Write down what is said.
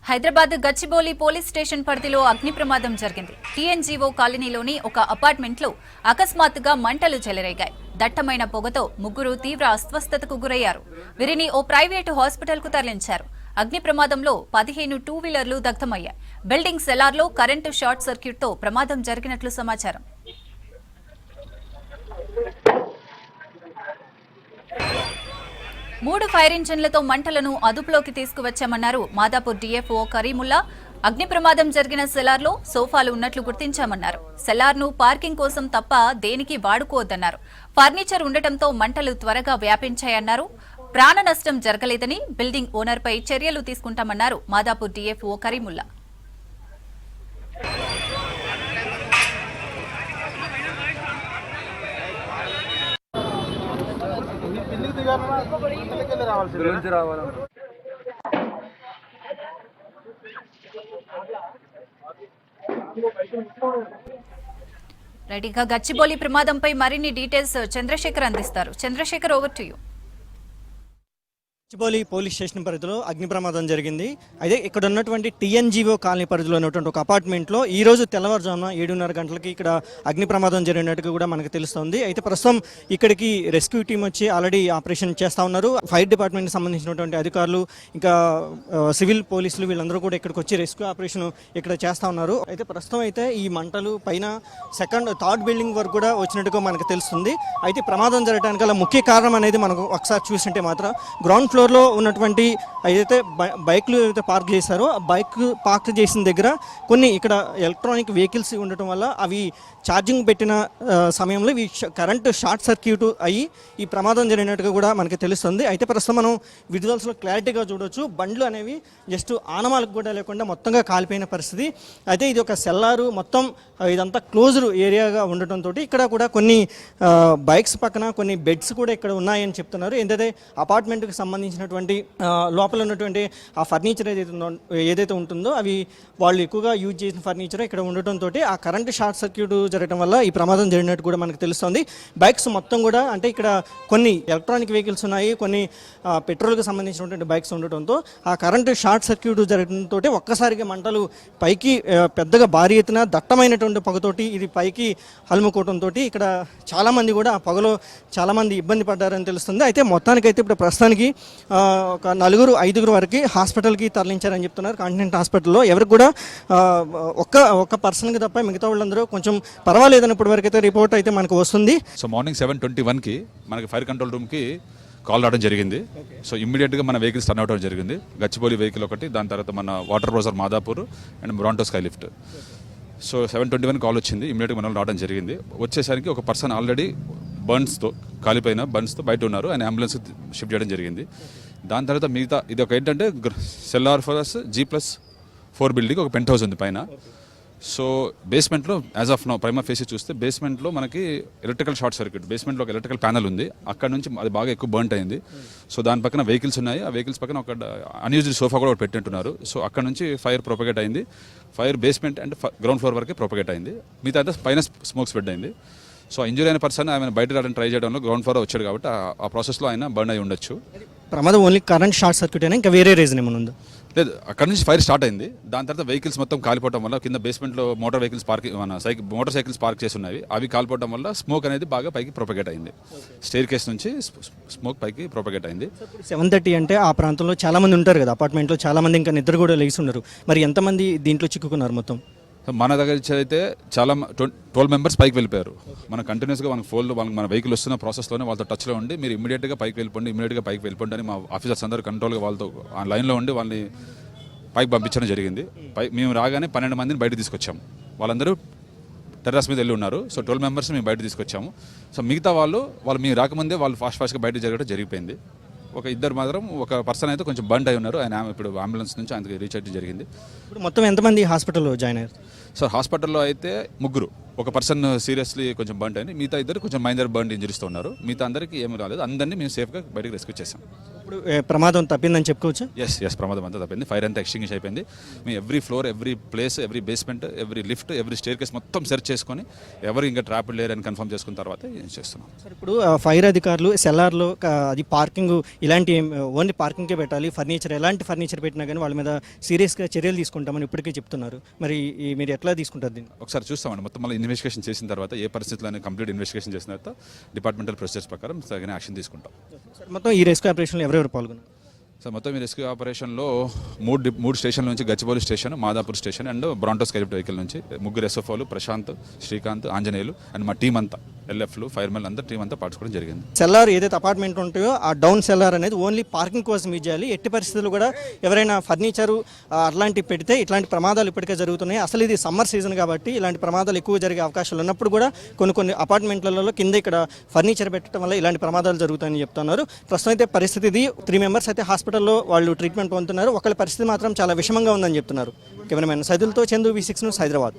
Hyderabad Gachibowli police station పరిధిలో అగ్ని ప్రమాదం జరిగింది. టీఎన్జీఓ కాలనీలోని ఒక అపార్ట్మెంట్లో అకస్మాత్తుగా మంటలు చెలరేగాయి. దట్టమైన పొగతో ముగ్గురు తీవ్ర అస్వస్థతకు గురయ్యారు. వీరిని ఓ ప్రైవేటు హాస్పిటల్కు తరలించారు. అగ్ని ప్రమాదంలో 15 టూ వీలర్లు దగ్ధమయ్యాయి. బిల్డింగ్ సెలార్లో కరెంటు షార్ట్ సర్క్యూట్తో ప్రమాదం జరిగినట్లు సమాచారం. మూడు ఫైర్ ఇంజన్లతో మంటలను అదుపులోకి తీసుకువచ్చామన్నారు మాదాపూర్ డీఎఫ్ఓ కరీముల్లా. అగ్ని ప్రమాదం జరిగిన సెలార్లో సోఫాలు ఉన్నట్లు గుర్తించామన్నారు. సెలార్ను పార్కింగ్ కోసం తప్ప దేనికి వాడుకోవద్దన్నారు. ఫర్నిచర్ ఉండటంతో మంటలు త్వరగా వ్యాపించాయన్నారు. ప్రాణ నష్టం జరగలేదని, బిల్డింగ్ ఓనర్పై చర్యలు తీసుకుంటామన్నారు మాదాపూర్ డీఎఫ్ఓ కరీముల్లా. రెడీగా గచ్చిబౌలి ప్రమాదంపై మరిన్ని డీటెయిల్స్ చంద్రశేఖర్ అందిస్తారు. Chandrashekar, over to you. Gachibowli police station పరిధిలో అగ్ని ప్రమాదం జరిగింది. అయితే ఇక్కడ ఉన్నటువంటి టీఎన్జీఓ కాలనీ పరిధిలో ఉన్నటువంటి ఒక అపార్ట్మెంట్లో ఈ రోజు తెల్లవారుజామున 7:30 గంటలకి ఇక్కడ అగ్ని ప్రమాదం జరిగినట్టుగా కూడా మనకు తెలుస్తుంది. అయితే ప్రస్తుతం ఇక్కడికి రెస్క్యూ టీం వచ్చి ఆల్రెడీ ఆపరేషన్ చేస్తూ ఉన్నారు. ఫైర్ డిపార్ట్మెంట్కి సంబంధించినటువంటి అధికారులు, ఇంకా సివిల్ పోలీసులు వీళ్ళందరూ కూడా ఇక్కడికి వచ్చి రెస్క్యూ ఆపరేషన్ ఇక్కడ చేస్తూ ఉన్నారు. అయితే ప్రస్తుతం అయితే ఈ మంటలు పైన థర్డ్ బిల్డింగ్ వరకు కూడా వచ్చినట్టుగా మనకు తెలుస్తుంది. అయితే ప్రమాదం జరగడానికి గల ముఖ్య కారణం అనేది మనకు ఒకసారి చూస్తుంటే మాత్రం గ్రౌండ్ ఫ్లోర్లో ఉన్నటువంటి ఏదైతే బైక్లు ఏదైతే పార్క్ చేశారో ఆ బైక్ పార్క్ చేసిన దగ్గర కొన్ని ఇక్కడ ఎలక్ట్రానిక్ వెహికల్స్ ఉండటం వల్ల అవి ఛార్జింగ్ పెట్టిన సమయంలో ఇవి కరెంటు షార్ట్ సర్క్యూట్ అయ్యి ఈ ప్రమాదం జరిగినట్టుగా కూడా మనకి తెలుస్తుంది. అయితే ప్రస్తుతం మనం విజువల్స్లో క్లారిటీగా చూడవచ్చు. బండ్లు అనేవి జస్ట్ ఆనమాలకు కూడా లేకుండా మొత్తంగా కాలిపోయిన పరిస్థితి. అయితే ఇది ఒక సెల్లారు, మొత్తం ఇదంతా క్లోజ్డ్ ఏరియాగా ఉండటంతో ఇక్కడ కూడా కొన్ని బైక్స్ పక్కన కొన్ని బెడ్స్ కూడా ఇక్కడ ఉన్నాయని చెప్తున్నారు. ఏంటంటే అపార్ట్మెంట్కి సంబంధించినటువంటి లోపల ఉన్నటువంటి ఆ ఫర్నిచర్ ఏదైతే ఉంటుందో అవి వాళ్ళు ఎక్కువగా యూజ్ చేసిన ఫర్నిచర్ ఇక్కడ ఉండటంతో ఆ కరెంటు షార్ట్ సర్క్యూట్ జరగడం వల్ల ఈ ప్రమాదం జరిగినట్టు కూడా మనకు తెలుస్తుంది. బైక్స్ మొత్తం కూడా అంటే ఇక్కడ కొన్ని ఎలక్ట్రానిక్ వెహికల్స్ ఉన్నాయి, కొన్ని పెట్రోల్కి సంబంధించినటువంటి బైక్స్ ఉండటంతో ఆ కరెంటు షార్ట్ సర్క్యూట్ జరగడంతో ఒక్కసారిగా మంటలు పైకి పెద్దగా భారీ ఎత్తున దట్టమైనటువంటి పొగతోటి ఇది పైకి అలుముకోవడంతో ఇక్కడ చాలామంది కూడా ఆ పొగలో చాలామంది ఇబ్బంది పడ్డారని తెలుస్తుంది. అయితే మొత్తానికైతే ఇప్పుడు ప్రస్తుతానికి ఒక 4-5 వరకు హాస్పిటల్కి తరలించారని చెప్తున్నారు. కాంటినెంట్ హాస్పిటల్లో ఎవరికి కూడా ఒక్క పర్సన్కి తప్ప మిగతా వాళ్ళందరూ కొంచెం పర్వాలేదని ఇప్పటి వరకు అయితే రిపోర్ట్ అయితే మనకు వస్తుంది. సో మార్నింగ్ 7:21కి మనకి ఫైర్ కంట్రోల్ రూమ్కి కాల్ రావడం జరిగింది. సో ఇమ్మీడియట్గా మన వెహికల్స్ టర్న్ అవడం జరిగింది. గచ్చిబౌలి వెహికల్ ఒకటి, దాని తర్వాత మన water browser Madhapur and Bronto sky lift. So 7:21 call వచ్చింది. ఇమ్మీడియట్గా మనం రావడం జరిగింది. వచ్చేసరికి ఒక పర్సన్ ఆల్రెడీ కాలిపోయిన బర్న్స్తో బయట ఉన్నారు. ఆయన అంబులెన్స్ షిఫ్ట్ చేయడం జరిగింది. దాని తర్వాత మిగతా ఇది ఒక ఏంటంటే సెల్లార్ ఫోర్స్ G+4 బిల్డింగ్ ఒక పెంట్ హౌస్ ఉంది పైన. సో బేస్మెంట్లో as of no prima facie చూస్తే బేస్మెంట్లో మనకి ఎలక్ట్రికల్ షార్ట్ సర్క్యూట్, బేస్మెంట్లో ఒక ఎలక్ట్రికల్ ప్యానల్ ఉంది, అక్కడ నుంచి అది బాగా ఎక్కువ బర్న్ అయింది. సో దాని పక్కన వెహికల్స్ ఉన్నాయి. ఆ వెహికల్స్ పక్కన ఒక అన్యూజ్డ్ సోఫా కూడా పెట్టింటున్నారు. సో అక్కడ నుంచి ఫైర్ ప్రొపగేట్ అయింది. Fire basement and ground floor వరకే ప్రొపగేట్ అయింది. మిగతా అయితే పైన స్మోక్ స్ప్రెడ్ అయింది. సో ఇంజూరీ అయిన పర్సన్ ఆయన బయట రావడానికి ట్రై చేయడంలో గ్రౌండ్ ఫ్లోర్ వచ్చాడు కాబట్టి ఆ ప్రాసెస్లో ఆయన బర్న్ అయి ఉండొచ్చు. ప్రమాదం ఓన్లీ కరెంట్ షార్ట్ సర్క్యూట్ అయినా ఇంకా వేరే రీజన్ ఏమైనా ఉందా? లేదు, అక్కడ నుంచి ఫైర్ స్టార్ట్ అయింది. దాని తర్వాత వెహికల్స్ మొత్తం కాలిపోవడం వల్ల కింద బేస్మెంట్లో మోటార్ సైకిల్స్ పార్క్ చేసి ఉన్నాయి. అవి కాలిపోవడం వల్ల స్మోక్ అనేది బాగా పైకి ప్రొపగేట్ అయింది. స్టేర్ కేస్ నుంచి స్మోక్ పైకి ప్రొపగేట్ అయింది. 7:30 అంటే ఆ ప్రాంతంలో చాలా మంది ఉంటారు కదా, అపార్ట్మెంట్లో చాలా మంది ఇంకా నిద్ర కూడా లేచి ఉన్నారు. మరి ఎంతమంది దీంట్లో చిక్కుకున్నారు మొత్తం? మన దగ్గర అయితే చాలా 12 మెంబర్స్ పైకి వెళ్ళిపోయారు. మనం కంటిన్యూస్గా మన వెహికల్ వస్తున్న ప్రాసెస్లోనే వాళ్ళతో టచ్లో ఉండి మీరు ఇమీడియట్గా పైకి వెళ్ళిపోండి అని మా ఆఫీసర్స్ అందరూ కంట్రోల్గా వాళ్ళతో ఆ లైన్లో ఉండి వాళ్ళని పైకి పంపించడం జరిగింది. మేము రాగానే 12 మందిని బయట తీసుకొచ్చాము. వాళ్ళందరూ టెర్రస్ మీద వెళ్ళి ఉన్నారు. సో 12 మెంబర్స్ మేము బయట తీసుకొచ్చాము. సో మిగతా వాళ్ళు మేము రాకముందే వాళ్ళు ఫాస్ట్గా బయట జరిగిపోయింది. ఒక పర్సన్ అయితే కొంచెం బండ్ అయి ఉన్నారు. ఆయన ఇప్పుడు అంబులెన్స్ నుంచి ఆయనకి రీచ్ అయితే జరిగింది. ఇప్పుడు మొత్తం ఎంతమంది హాస్పిటల్లో జాయిన్ అయ్యారు? సార్ హాస్పిటల్లో అయితే 3 ఒక పర్సన్ సీరియస్లీ కొంచెం బర్న్ అయింది, మిగతా ఇద్దరు కొంచెం మైనర్ బర్న్ ఇంజరీస్తో ఉన్నారు. మిగతా అందరికీ ఏమీ రాలేదు, అందరినీ మేము సేఫ్గా బయటకు రెస్క్యూ చేసాం. ఇప్పుడు ప్రమాదం తప్పిందని చెప్పుకోవచ్చు. ఎస్ ప్రమాదం అంతా తప్పింది, ఫైర్ అంతా ఎక్స్టింగ్విష్ అయిపోయింది. మేము every floor, every place, every basement, every lift, every staircase మొత్తం సెర్చ్ చేసుకొని ఎవరు ఇంకా ట్రాప్ లేరని కన్ఫర్మ్ చేసుకున్న తర్వాత ఏం చేస్తున్నాం. సార్ ఇప్పుడు ఫైర్ అధికారులు సెల్లార్లో అది పార్కింగ్ ఇలాంటి ఓన్లీ పార్కింగ్కే పెట్టాలి, ఫర్నిచర్ ఎలాంటి ఫర్నిచర్ పెట్టినా కానీ వాళ్ళ మీద సీరియస్గా చర్యలు తీసుకుంటామని ఇప్పటికే చెప్తున్నారు. మరి మీరు ఎట్లా తీసుకుంటారు దీన్ని? ఒకసారి చూస్తామండి, మొత్తం మళ్ళీ ఇన్వెస్టిగేషన్ చేసిన తర్వాత ఏ పరిస్థితుల్లో కంప్లీట్ ఇన్వెస్టిగేషన్ చేసిన తర్వాత డిపార్ట్మెంటల్ ప్రొసీజర్స్ ప్రకారం తగిన యాక్షన్ తీసుకుంటాం. మొత్తం ఈ రెస్క్యూ ఆపరేషన్లో ఎవరెవరు పాల్గొన్నారు? సో మొత్తం ఈ రెస్క్యూ ఆపరేషన్లో మూడు స్టేషన్ల నుంచి Gachibowli station, Madhapur station and Bronto skylift vehicle నుంచి ముగ్గురు ఎస్ఎఫ్ఓలు, ప్రశాంత్, శ్రీకాంత్, ఆంజనేయులు అండ్ మా టీం అంతా, ఎల్ఎఫ్లు, ఫైర్మెన్ అంతా టీం అంతా పార్టిసిపేట్ జరిగింది. సెల్లార్ ఏదైతే అపార్ట్మెంట్ ఉంటాయో ఆ డౌన్ సెల్లార్ అనేది ఓన్లీ పార్కింగ్ కోసం యూజ్ చేయాలి. ఎట్టి పరిస్థితులు కూడా ఎవరైనా ఫర్నిచరు అట్లాంటివి పెడితే ఇట్లాంటి ప్రమాదాలు ఇప్పటికే జరుగుతున్నాయి. అసలు ఇది సమ్మర్ సీజన్ కాబట్టి ఇలాంటి ప్రమాదాలు ఎక్కువ జరిగే అవకాశాలు ఉన్నప్పుడు కూడా కొన్ని అపార్ట్మెంట్లలో కింద ఇక్కడ ఫర్నిచర్ పెట్టడం వల్ల ఇలాంటి ప్రమాదాలు జరుగుతాయని చెప్తున్నారు. ప్రస్తుతం అయితే పరిస్థితి ఇది. 3 మెంబర్స్ అయితే హాస్పిటల్లో వాళ్ళు ట్రీట్మెంట్ పొందుతున్నారు. ఒకళ్ళ పరిస్థితి మాత్రం చాలా విషమంగా ఉందని చెప్తున్నారు. కెమెరామెన్ సైదులతో చందు, V6 న్యూస్, హైదరాబాద్.